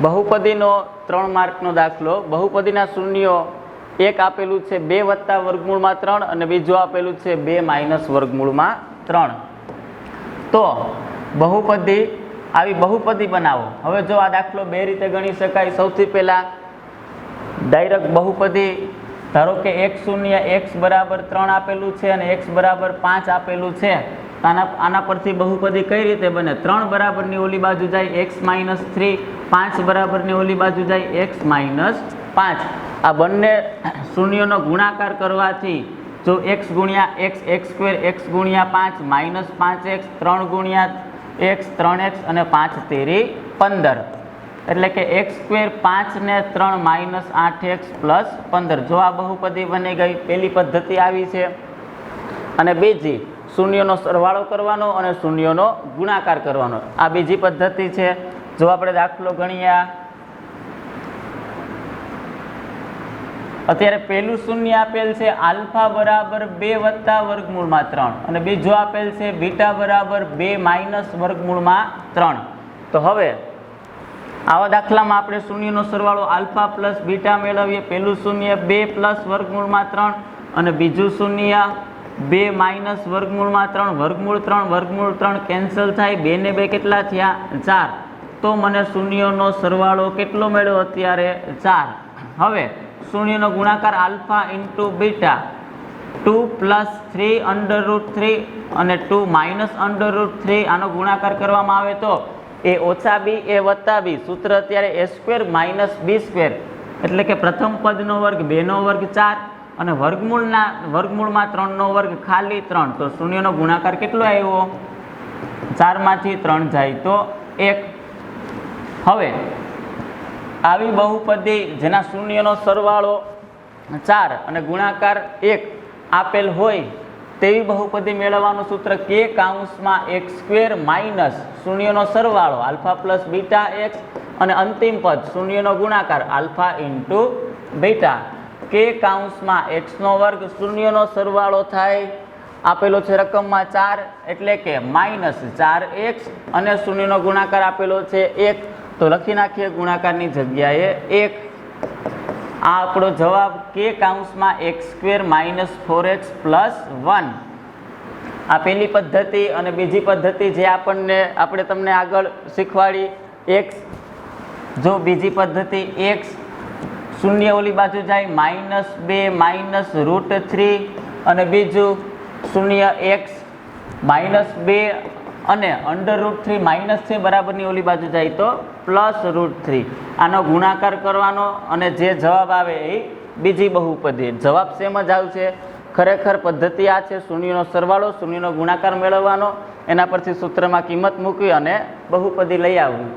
બહુપદીનો 3 માર્કનો દાખલો. બહુપદીના શૂન્યો એક આપેલું છે 2 વત્તા વર્ગમૂળમાં 3 અને બીજું આપેલું છે 2 માઇનસ વર્ગમૂળમાં 3. તો બહુપદી આવી બહુપદી બનાવો. હવે જો આ દાખલો બે રીતે ગણી શકાય. સૌથી પહેલા ડાયરેક્ટ બહુપદી, ધારો કે x શૂન્ય x બરાબર 3 આપેલું છે અને x બરાબર 5 આપેલું છે. આના પરથી બહુપદી કઈ રીતે બને? 3 બરાબરની ઓલી બાજુ જાય x માઇનસ 3, 5 બરાબરની ઓલી બાજુ જાય x માઇનસ 5. આ બંને શૂન્યોનો ગુણાકાર કરવાથી જો x ગુણ્યા x x સ્ક્વેર x ગુણ્યા 5 માઇનસ 5x, 3 ગુણ્યા x 3x અને 5 તેરી 15, એટલે કે x સ્ક્વેર 5 ને 3 માઇનસ 8x પ્લસ 15. જો આ બહુપદી બની ગઈ. પહેલી પદ્ધતિ આવી છે. અને બીજી શૂન્યનો સરવાળો કરવાનો અને શૂન્યનો ગુણાકાર કરવાનો, આ બીજી પદ્ધતિ છે. જો આપણે દાખલો ગણ્યા, અત્યારે પહેલું શૂન્ય આપેલ છે આલ્ફા બરાબર 2 વત્તા વર્ગમૂળમાં 3 અને બીજું આપેલ છે બીટા બરાબર 2 માઇનસ વર્ગમૂળમાં 3. તો હવે આવા દાખલામાં આપણે શૂન્યનો સરવાળો આલ્ફા પ્લસ બીટા મેળવીએ. પહેલું શૂન્ય 2 પ્લસ વર્ગમૂળમાં 3 અને બીજું શૂન્ય 2 માઇનસ વર્ગમૂળમાં 3. વર્ગમૂળ 3 કેન્સલ થાય. 2 ને 2 કેટલા થયા? 4. તો મને શૂન્યનો સરવાળો કેટલો મળ્યો? અત્યારે 4. હવે શૂન્યનો ગુણાકાર alpha into beta, 2 plus 3 under route 3 અને 2 માઇનસ અંડર રૂટ 3. આનો ગુણાકાર કરવામાં આવે તો એ ઓછા બી એ વત્તા બી. સૂત્ર અત્યારે એ સ્ક્વેર માઇનસ બી સ્ક્વેર, એટલે કે પ્રથમ પદનો વર્ગ 2 નો વર્ગ 4 અને વર્ગમૂળમાં 3 નો વર્ગ ખાલી 3. તો શૂન્યનો ગુણાકાર કેટલો આવ્યો? 4 માંથી 3 જાય તો 1. હવે આવી બહુપદી જેના શૂન્યનો સરવાળો 4 અને ગુણાકાર 1 આપેલ હોય તેવી બહુપદી મેળવવાનું સૂત્ર k કાઉન્સમાં x સ્ક્વેર માઇનસ શૂન્યનો સરવાળો આલ્ફા પ્લસ બીટા x અને અંતિમ પદ શૂન્યનો ગુણાકાર alpha into beta, k કાઉન્સમાં x નો વર્ગ શૂન્યનો સરવાળો થાય આપેલો છે રકમમાં 4 એટલે કે માઇનસ 4x અને શૂન્યનો ગુણાકાર આપેલો છે 1. તો લખી નાખીએ ગુણાકારની જગ્યાએ 1. આ આપણો જવાબ k કાઉન્સમાં x square minus 4x plus 1. આ પહેલી પદ્ધતિ. અને બીજી પદ્ધતિ જે આપણે તમને આગળ શીખવાડી x. જો બીજી પદ્ધતિ x શૂન્ય ઓલી બાજુ જાય માઇનસ 2 માઇનસ રૂટ 3 અને બીજું શૂન્ય x માઇનસ 2 અને અંડર રૂટ 3 માઇનસ છે બરાબરની ઓલી બાજુ જાય તો પ્લસ રૂટ 3. આનો ગુણાકાર કરવાનો અને જે જવાબ આવે એ બીજી બહુપદી. જવાબ સેમ જ આવશે. ખરેખર પદ્ધતિ આ છે શૂન્યનો સરવાળો શૂન્યનો ગુણાકાર મેળવવાનો, એના પરથી સૂત્રમાં કિંમત મૂકવી અને બહુપદી લઈ આવવી.